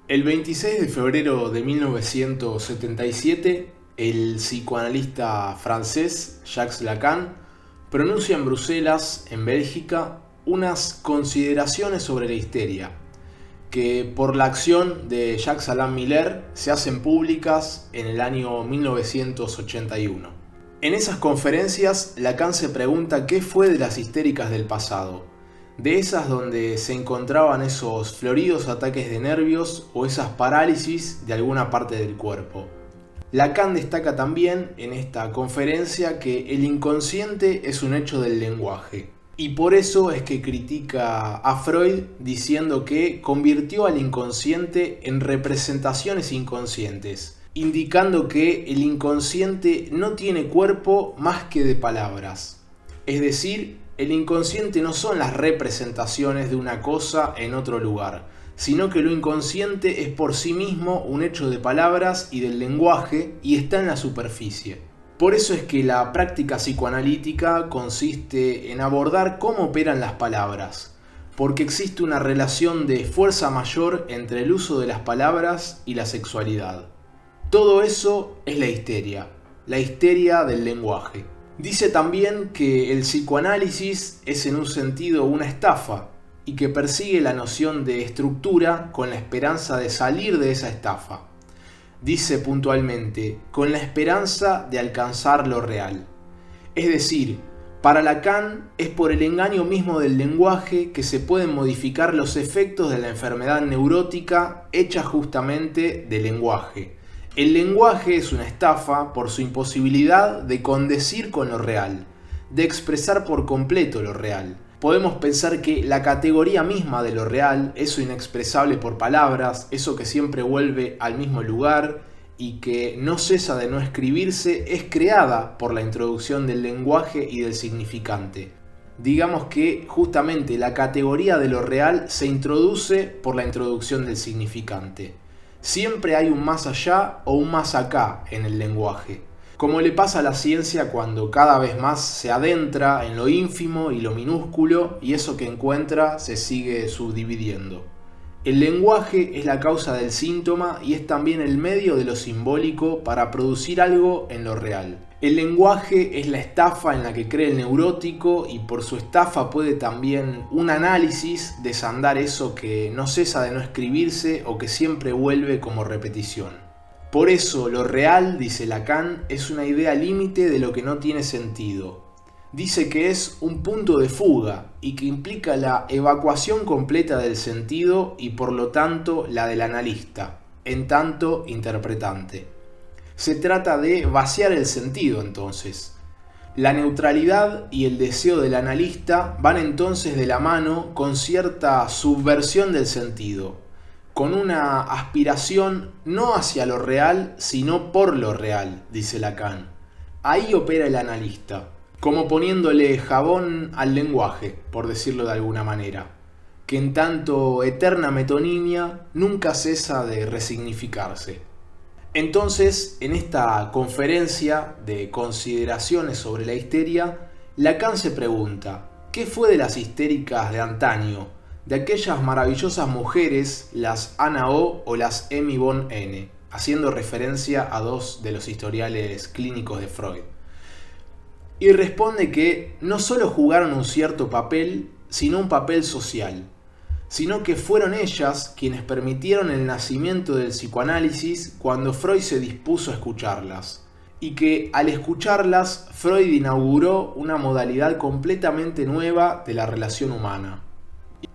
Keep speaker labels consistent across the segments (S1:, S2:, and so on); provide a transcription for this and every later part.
S1: El 26 de febrero de 1977, el psicoanalista francés Jacques Lacan pronuncia en Bruselas, en Bélgica, unas consideraciones sobre la histeria, que por la acción de Jacques Alain Miller se hacen públicas en el año 1981. En esas conferencias, Lacan se pregunta qué fue de las histéricas del pasado, de esas donde se encontraban esos floridos ataques de nervios o esas parálisis de alguna parte del cuerpo. Lacan destaca también en esta conferencia que el inconsciente es un hecho del lenguaje, y por eso es que critica a Freud diciendo que convirtió al inconsciente en representaciones inconscientes, indicando que el inconsciente no tiene cuerpo más que de palabras. Es decir, el inconsciente no son las representaciones de una cosa en otro lugar, sino que lo inconsciente es por sí mismo un hecho de palabras y del lenguaje y está en la superficie. Por eso es que la práctica psicoanalítica consiste en abordar cómo operan las palabras, porque existe una relación de fuerza mayor entre el uso de las palabras y la sexualidad. Todo eso es la histeria del lenguaje. Dice también que el psicoanálisis es en un sentido una estafa y que persigue la noción de estructura con la esperanza de salir de esa estafa. Dice puntualmente, con la esperanza de alcanzar lo real. Es decir, para Lacan es por el engaño mismo del lenguaje que se pueden modificar los efectos de la enfermedad neurótica hecha justamente de lenguaje. El lenguaje es una estafa por su imposibilidad de condecir con lo real, de expresar por completo lo real. Podemos pensar que la categoría misma de lo real, eso inexpresable por palabras, eso que siempre vuelve al mismo lugar y que no cesa de no escribirse, es creada por la introducción del lenguaje y del significante. Digamos que justamente la categoría de lo real se introduce por la introducción del significante. Siempre hay un más allá o un más acá en el lenguaje, como le pasa a la ciencia cuando cada vez más se adentra en lo ínfimo y lo minúsculo y eso que encuentra se sigue subdividiendo. El lenguaje es la causa del síntoma y es también el medio de lo simbólico para producir algo en lo real. El lenguaje es la estafa en la que cree el neurótico y por su estafa puede también un análisis desandar eso que no cesa de no escribirse o que siempre vuelve como repetición. Por eso lo real, dice Lacan, es una idea límite de lo que no tiene sentido. Dice que es un punto de fuga y que implica la evacuación completa del sentido y por lo tanto la del analista, en tanto interpretante. Se trata de vaciar el sentido entonces. La neutralidad y el deseo del analista van entonces de la mano con cierta subversión del sentido, con una aspiración no hacia lo real, sino por lo real, dice Lacan. Ahí opera el analista, como poniéndole jabón al lenguaje, por decirlo de alguna manera, que en tanto eterna metonimia nunca cesa de resignificarse. Entonces, en esta conferencia de consideraciones sobre la histeria, Lacan se pregunta, ¿qué fue de las histéricas de antaño, de aquellas maravillosas mujeres, las Ana O las Emmy von N, haciendo referencia a dos de los historiales clínicos de Freud? Y responde que no solo jugaron un cierto papel, sino un papel social, sino que fueron ellas quienes permitieron el nacimiento del psicoanálisis cuando Freud se dispuso a escucharlas, y que al escucharlas Freud inauguró una modalidad completamente nueva de la relación humana.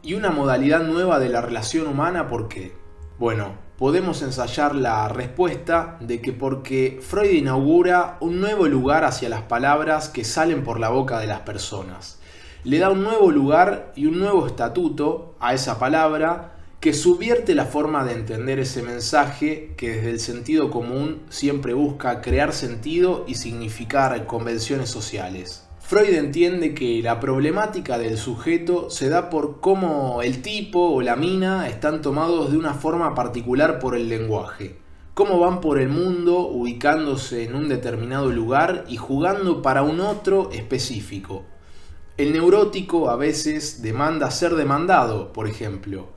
S1: Y una modalidad nueva de la relación humana, ¿por qué? Bueno, podemos ensayar la respuesta de que porque Freud inaugura un nuevo lugar hacia las palabras que salen por la boca de las personas. Le da un nuevo lugar y un nuevo estatuto a esa palabra que subvierte la forma de entender ese mensaje que desde el sentido común siempre busca crear sentido y significar convenciones sociales. Freud entiende que la problemática del sujeto se da por cómo el tipo o la mina están tomados de una forma particular por el lenguaje, cómo van por el mundo ubicándose en un determinado lugar y jugando para un otro específico. El neurótico a veces demanda ser demandado, por ejemplo.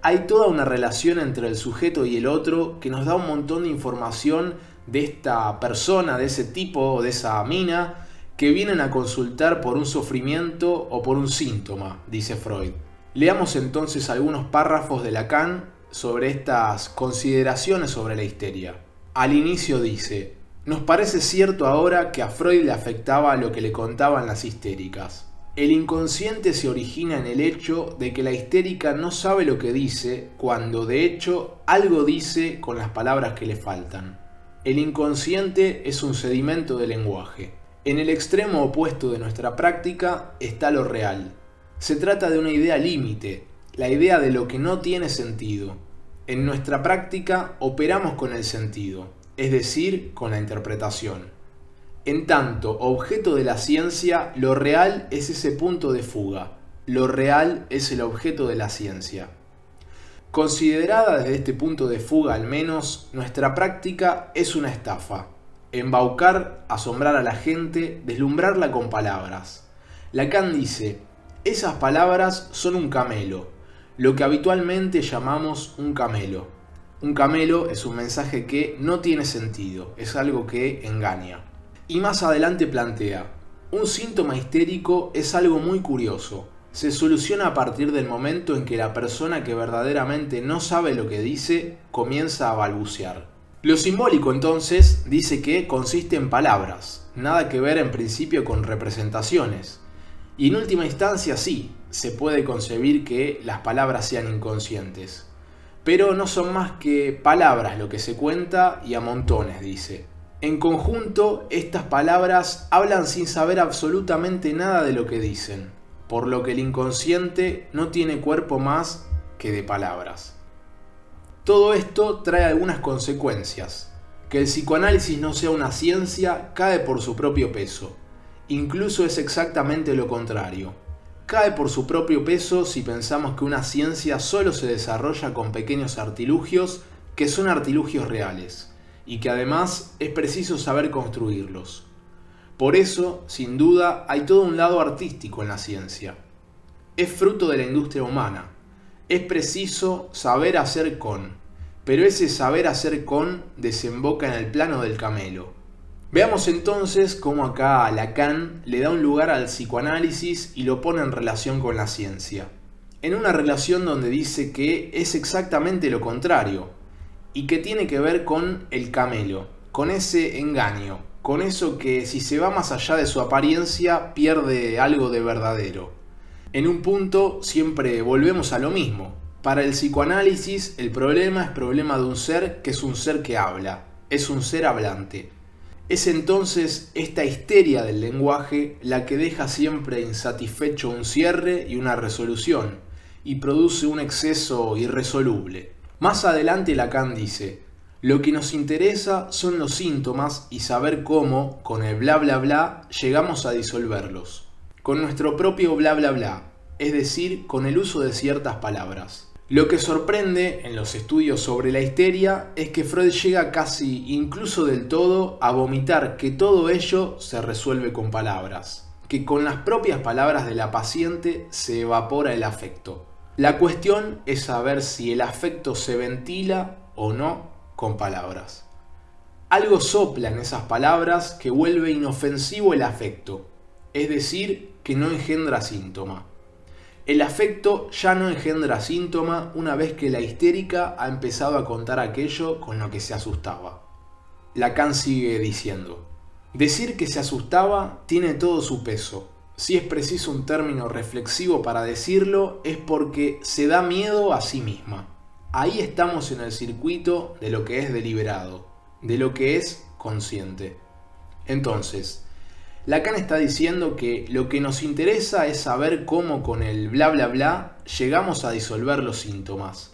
S1: hay toda una relación entre el sujeto y el otro que nos da un montón de información de esta persona, de ese tipo o de esa mina que vienen a consultar por un sufrimiento o por un síntoma, dice Freud. Leamos entonces algunos párrafos de Lacan sobre estas consideraciones sobre la histeria. Al inicio dice: nos parece cierto ahora que a Freud le afectaba lo que le contaban las histéricas. El inconsciente se origina en el hecho de que la histérica no sabe lo que dice cuando de hecho algo dice con las palabras que le faltan. El inconsciente es un sedimento de lenguaje. En el extremo opuesto de nuestra práctica está lo real. Se trata de una idea límite, la idea de lo que no tiene sentido. En nuestra práctica operamos con el sentido, es decir, con la interpretación. En tanto objeto de la ciencia, lo real es ese punto de fuga. Lo real es el objeto de la ciencia. Considerada desde este punto de fuga al menos, nuestra práctica es una estafa. Embaucar, asombrar a la gente, deslumbrarla con palabras. Lacan dice: esas palabras son un camelo, lo que habitualmente llamamos un camelo. Un camelo es un mensaje que no tiene sentido, es algo que engaña. Y más adelante plantea: un síntoma histérico es algo muy curioso. Se soluciona a partir del momento en que la persona que verdaderamente no sabe lo que dice comienza a balbucear. Lo simbólico entonces dice que consiste en palabras, nada que ver en principio con representaciones. Y en última instancia sí, se puede concebir que las palabras sean inconscientes. Pero no son más que palabras lo que se cuenta y a montones, dice. En conjunto, estas palabras hablan sin saber absolutamente nada de lo que dicen, por lo que el inconsciente no tiene cuerpo más que de palabras. Todo esto trae algunas consecuencias. Que el psicoanálisis no sea una ciencia cae por su propio peso. Incluso es exactamente lo contrario. Cae por su propio peso si pensamos que una ciencia solo se desarrolla con pequeños artilugios que son artilugios reales, y que además es preciso saber construirlos. Por eso, sin duda, hay todo un lado artístico en la ciencia. Es fruto de la industria humana. Es preciso saber hacer con, pero ese saber hacer con desemboca en el plano del camelo. Veamos entonces cómo acá Lacan le da un lugar al psicoanálisis y lo pone en relación con la ciencia. En una relación donde dice que es exactamente lo contrario, y que tiene que ver con el camelo, con ese engaño, con eso que si se va más allá de su apariencia pierde algo de verdadero. En un punto siempre volvemos a lo mismo. Para el psicoanálisis el problema es problema de un ser que es un ser que habla, es un ser hablante. Es entonces esta histeria del lenguaje la que deja siempre insatisfecho un cierre y una resolución, y produce un exceso irresoluble. Más adelante Lacan dice: lo que nos interesa son los síntomas y saber cómo, con el bla bla bla, llegamos a disolverlos. Con nuestro propio bla bla bla, es decir, con el uso de ciertas palabras. Lo que sorprende en los estudios sobre la histeria es que Freud llega casi, incluso del todo, a vomitar que todo ello se resuelve con palabras, que con las propias palabras de la paciente se evapora el afecto. La cuestión es saber si el afecto se ventila o no con palabras. Algo sopla en esas palabras que vuelve inofensivo el afecto, es decir, que no engendra síntoma. El afecto ya no engendra síntoma una vez que la histérica ha empezado a contar aquello con lo que se asustaba. Lacan sigue diciendo: decir que se asustaba tiene todo su peso. Si es preciso un término reflexivo para decirlo, es porque se da miedo a sí misma. Ahí estamos en el circuito de lo que es deliberado, de lo que es consciente. Entonces, Lacan está diciendo que lo que nos interesa es saber cómo con el bla bla bla llegamos a disolver los síntomas,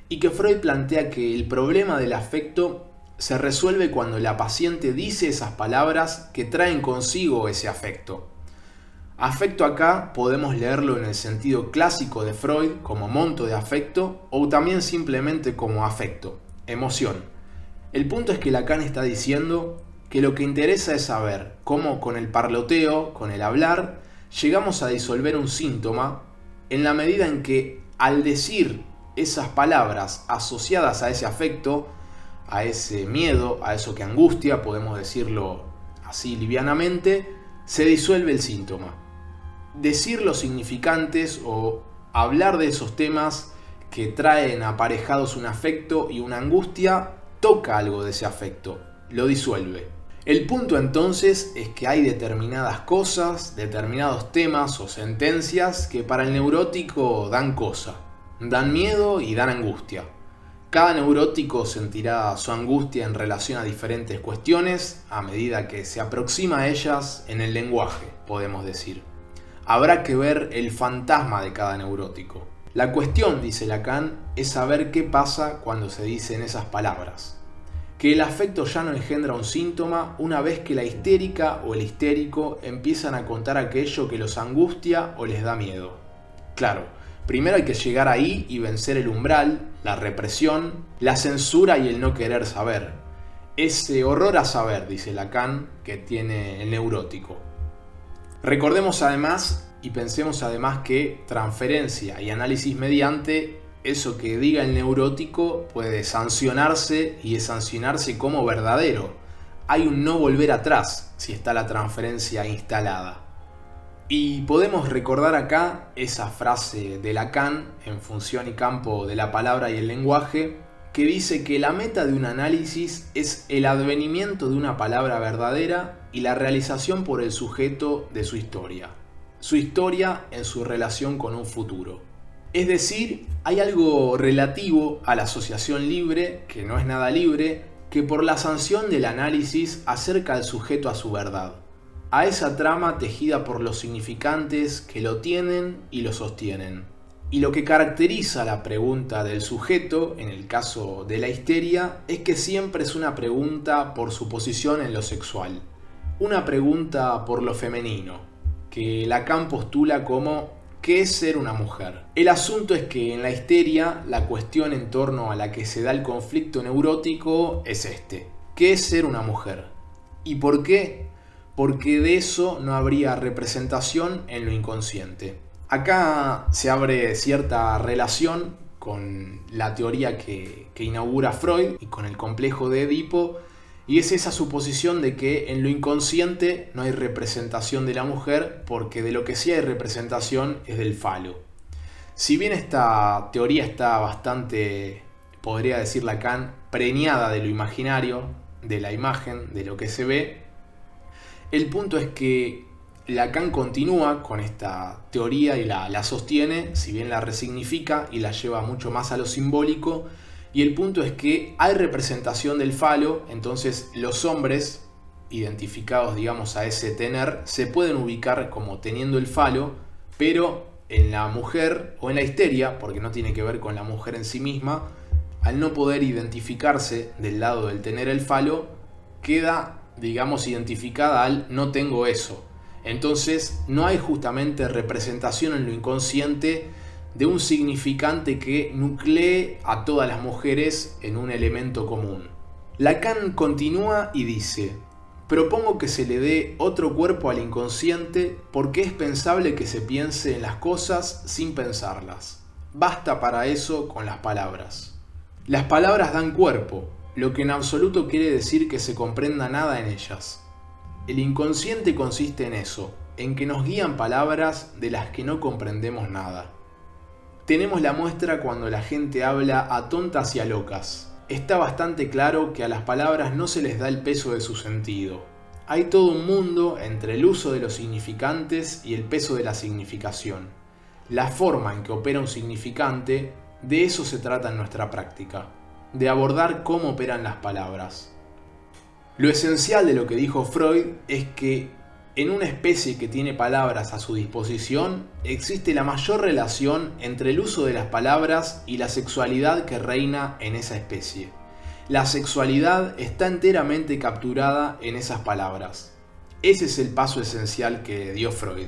S1: y que Freud plantea que el problema del afecto se resuelve cuando la paciente dice esas palabras que traen consigo ese afecto. Afecto acá podemos leerlo en el sentido clásico de Freud como monto de afecto o también simplemente como afecto, emoción. El punto es que Lacan está diciendo que lo que interesa es saber cómo con el parloteo, con el hablar, llegamos a disolver un síntoma en la medida en que al decir esas palabras asociadas a ese afecto, a ese miedo, a eso que angustia, podemos decirlo así livianamente, se disuelve el síntoma. Decir los significantes o hablar de esos temas que traen aparejados un afecto y una angustia, toca algo de ese afecto, lo disuelve. El punto entonces es que hay determinadas cosas, determinados temas o sentencias que para el neurótico dan cosa, dan miedo y dan angustia. Cada neurótico sentirá su angustia en relación a diferentes cuestiones a medida que se aproxima a ellas en el lenguaje, podemos decir. Habrá que ver el fantasma de cada neurótico. La cuestión, dice Lacan, es saber qué pasa cuando se dicen esas palabras. Que el afecto ya no engendra un síntoma una vez que la histérica o el histérico empiezan a contar aquello que los angustia o les da miedo. Claro, primero hay que llegar ahí y vencer el umbral, la represión, la censura y el no querer saber. Ese horror a saber, dice Lacan, que tiene el neurótico. Recordemos además y pensemos además que transferencia y análisis mediante, eso que diga el neurótico puede sancionarse y es sancionarse como verdadero. Hay un no volver atrás si está la transferencia instalada. Y podemos recordar acá esa frase de Lacan en Función y Campo de la Palabra y el Lenguaje, que dice que la meta de un análisis es el advenimiento de una palabra verdadera y la realización por el sujeto de su historia en su relación con un futuro. Es decir, hay algo relativo a la asociación libre, que no es nada libre, que por la sanción del análisis acerca al sujeto a su verdad, a esa trama tejida por los significantes que lo tienen y lo sostienen. Y lo que caracteriza la pregunta del sujeto, en el caso de la histeria, es que siempre es una pregunta por su posición en lo sexual, una pregunta por lo femenino, que Lacan postula como ¿qué es ser una mujer? El asunto es que en la histeria la cuestión en torno a la que se da el conflicto neurótico es ¿qué es ser una mujer? ¿Y por qué? Porque de eso no habría representación en lo inconsciente. Acá se abre cierta relación con la teoría que inaugura Freud y con el complejo de Edipo, y es esa suposición de que en lo inconsciente no hay representación de la mujer, porque de lo que sí hay representación es del falo. Si bien esta teoría está bastante, podría decir Lacan, preñada de lo imaginario, de la imagen, de lo que se ve, el punto es que Lacan continúa con esta teoría y la sostiene, si bien la resignifica y la lleva mucho más a lo simbólico, y el punto es que hay representación del falo, entonces los hombres, identificados digamos a ese tener, se pueden ubicar como teniendo el falo, pero en la mujer o en la histeria, porque no tiene que ver con la mujer en sí misma, al no poder identificarse del lado del tener el falo, queda digamos identificada al no tengo eso. Entonces no hay justamente representación en lo inconsciente de un significante que nuclee a todas las mujeres en un elemento común. Lacan continúa y dice: propongo que se le dé otro cuerpo al inconsciente porque es pensable que se piense en las cosas sin pensarlas. Basta para eso con las palabras. Las palabras dan cuerpo, lo que en absoluto quiere decir que se comprenda nada en ellas. El inconsciente consiste en eso, en que nos guían palabras de las que no comprendemos nada. Tenemos la muestra cuando la gente habla a tontas y a locas. Está bastante claro que a las palabras no se les da el peso de su sentido. Hay todo un mundo entre el uso de los significantes y el peso de la significación. La forma en que opera un significante, de eso se trata en nuestra práctica, de abordar cómo operan las palabras. Lo esencial de lo que dijo Freud es que en una especie que tiene palabras a su disposición, existe la mayor relación entre el uso de las palabras y la sexualidad que reina en esa especie. La sexualidad está enteramente capturada en esas palabras. Ese es el paso esencial que dio Freud.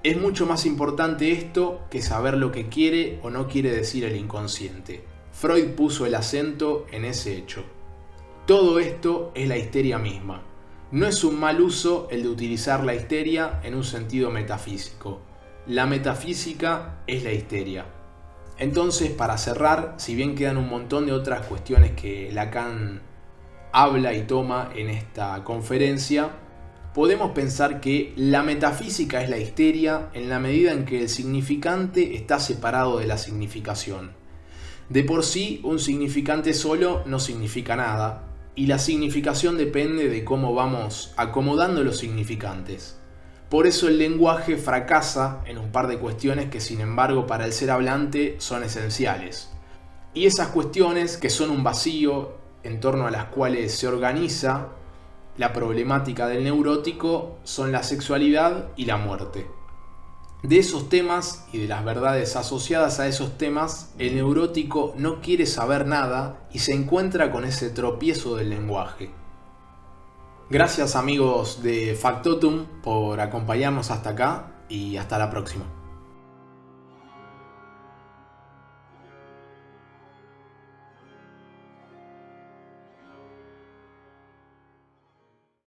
S1: Es mucho más importante esto que saber lo que quiere o no quiere decir el inconsciente. Freud puso el acento en ese hecho. Todo esto es la histeria misma. No es un mal uso el de utilizar la histeria en un sentido metafísico. La metafísica es la histeria. Entonces, para cerrar, si bien quedan un montón de otras cuestiones que Lacan habla y toma en esta conferencia, podemos pensar que la metafísica es la histeria en la medida en que el significante está separado de la significación. De por sí, un significante solo no significa nada, y la significación depende de cómo vamos acomodando los significantes. Por eso el lenguaje fracasa en un par de cuestiones que, sin embargo, para el ser hablante son esenciales. Y esas cuestiones, que son un vacío en torno a las cuales se organiza la problemática del neurótico, son la sexualidad y la muerte. De esos temas y de las verdades asociadas a esos temas, el neurótico no quiere saber nada y se encuentra con ese tropiezo del lenguaje. Gracias, amigos de Factotum, por acompañarnos hasta acá y hasta la próxima.